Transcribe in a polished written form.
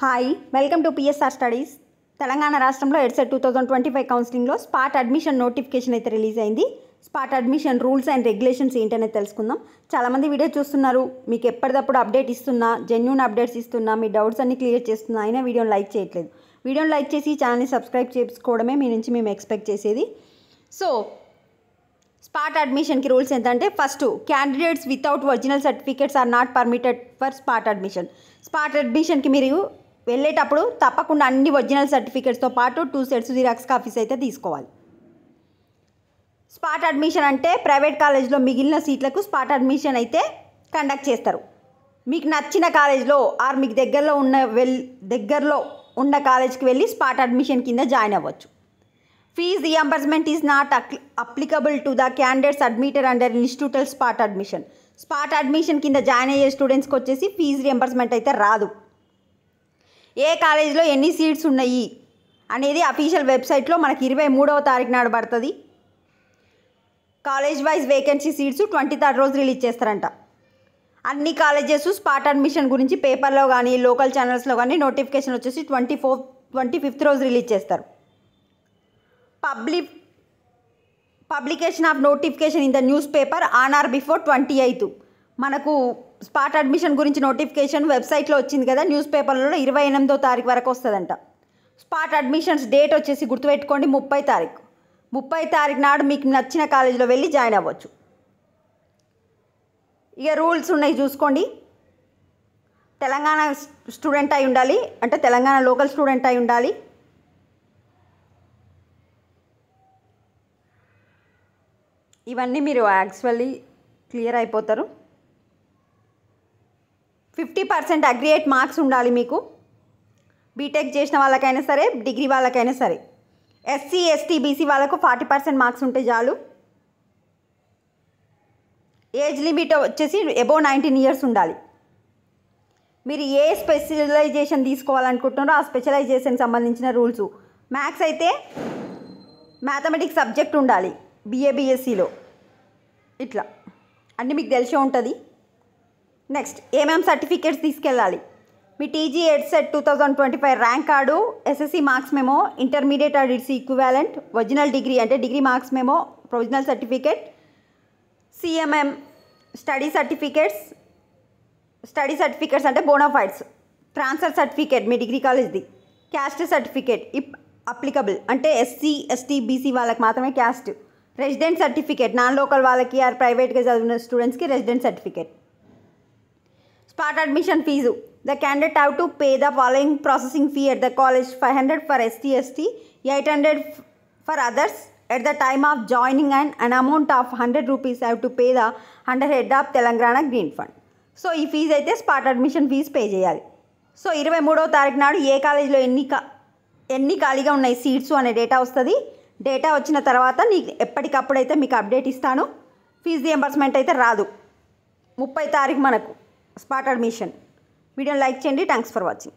Hi welcome to PSR studies. Telangana రాష్ట్రంలో EdCET 2025 కౌన్సిలింగ్లో spot admission notification అయితే రిలీజ్ అయింది. Spot admission rules and regulations ఏంటనేది తెలుసుకుందాం. చాలామంది వీడియో చూస్తున్నారు, మీకు ఎప్పటికప్పుడు అప్డేట్ ఇస్తున్నా, జెన్యూన్ అప్డేట్స్ ఇస్తున్నా, మీ డౌట్స్ అన్ని క్లియర్ చేస్తున్నా, అయినా వీడియోని లైక్ చేయట్లేదు. వీడియోని లైక్ చేసి ఛానల్ని సబ్స్క్రైబ్ చేసుకోవడమే మీ నుంచి మేము ఎక్స్పెక్ట్ చేసేది. సో స్పాట్ అడ్మిషన్కి రూల్స్ ఏంటంటే, first candidates without original certificates are not permitted for spot admission. Spot అడ్మిషన్కి మీరు వెళ్ళేటప్పుడు తప్పకుండా అన్ని ఒరిజినల్ సర్టిఫికేట్స్తో పాటు 2 సెట్స్ జిరాక్స్ కాపీస్ అయితే తీసుకోవాలి. స్పాట్ అడ్మిషన్ అంటే ప్రైవేట్ కాలేజ్లో మిగిలిన సీట్లకు స్పాట్ అడ్మిషన్ అయితే కండక్ట్ చేస్తారు. మీకు నచ్చిన కాలేజ్లో ఆర్ మీకు దగ్గరలో ఉన్న కాలేజ్కి వెళ్ళి స్పాట్ అడ్మిషన్ కింద జాయిన్ అవ్వచ్చు. Fee reimbursement is not applicable to the candidates admitted under institutional spot admission. Spot admission కింద జాయిన్ అయ్యే స్టూడెంట్స్కి వచ్చేసి ఫీజ్ రియంబర్స్మెంట్ అయితే రాదు. ఏ కాలేజ్లో ఎన్ని సీట్స్ ఉన్నాయి అనేది అఫీషియల్ వెబ్సైట్లో మనకి 23వ తారీఖు నాడు పడుతుంది. College wise vacancy seats 23rd రోజు రిలీజ్ చేస్తారంట. అన్ని కాలేజెస్ స్పాట్ అడ్మిషన్ గురించి పేపర్లో కానీ లోకల్ ఛానల్స్లో కానీ నోటిఫికేషన్ వచ్చేసి 25th రోజు రిలీజ్ చేస్తారు. Publication of notification in the news paper on are before 28th. మనకు స్పాట్ అడ్మిషన్ గురించి నోటిఫికేషన్ వెబ్సైట్లో వచ్చింది కదా, న్యూస్ పేపర్లో 28వ తారీఖు వరకు వస్తుందంట. స్పాట్ అడ్మిషన్స్ డేట్ వచ్చేసి గుర్తుపెట్టుకోండి 30 తారీఖు. 30 తారీఖు నాడు మీకు నచ్చిన కాలేజీలో వెళ్ళి జాయిన్ అవ్వచ్చు. ఇక రూల్స్ ఉన్నాయి చూసుకోండి. తెలంగాణ స్టూడెంట్ అయి ఉండాలి, అంటే తెలంగాణ లోకల్ స్టూడెంట్ అయి ఉండాలి. ఇవన్నీ మీరు యాక్చువల్లీ క్లియర్ అయిపోతారు. 50% అగ్రిగేట్ మార్క్స్ ఉండాలి మీకు. బీటెక్ చేసిన వాళ్ళకైనా సరే, డిగ్రీ వాళ్ళకైనా సరే. ఎస్సీ ఎస్టీ బీసీ వాళ్ళకు 40% మార్క్స్ ఉంటే చాలు. ఏజ్ లిమిట్ వచ్చేసి అబోవ్ 19 ఇయర్స్ ఉండాలి. మీరు ఏ స్పెషలైజేషన్ తీసుకోవాలనుకుంటున్నారో ఆ స్పెషలైజేషన్కి సంబంధించిన రూల్స్. మ్యాథ్స్ అయితే మ్యాథమెటిక్స్ సబ్జెక్ట్ ఉండాలి BA BScలో. ఇట్లా అన్నీ మీకు తెలిసే ఉంటుంది. నెక్స్ట్ ఏమేమి సర్టిఫికేట్స్ తీసుకెళ్ళాలి. మీ TG EdCET 2025 rank card, SSC marks memo, intermediate or its equivalent, original degree అంటే degree marks memo, provisional certificate, CMM study certificates అంటే బోనాఫైడ్స్, ట్రాన్స్ఫర్ సర్టిఫికేట్ మీ డిగ్రీ కాలేజ్ది, క్యాస్ట్ సర్టిఫికేట్ ఇఫ్ అప్లికబుల్ అంటే SC ST BC వాళ్ళకి మాత్రమే caste, resident certificate non local వాళ్ళకి or ప్రైవేట్గా చదివిన స్టూడెంట్స్కి resident certificate. Spot admission fees. The candidate have to pay the following processing fee at the college: 500 for ST ST, 800 for others at the time of joining and an amount of 100 rupees have to pay the under head of Telangana green fund. So ఈ fees అయితే spot admission fees pay చేయాలి. So 23వ తారీఖు నాడు ఏ కాలేజీలో ఎన్ని ఖాళీగా ఉన్నాయి seats అనే డేటా వస్తుంది. డేటా వచ్చిన తర్వాత నీకు ఎప్పటికప్పుడైతే మీకు అప్డేట్ ఇస్తాను. ఫీజు రియంబర్స్మెంట్ అయితే రాదు. 30 తారీఖు మనకు స్పాట్ అడ్మిషన్. వీడియోని లైక్ చేయండి. Thanks for watching.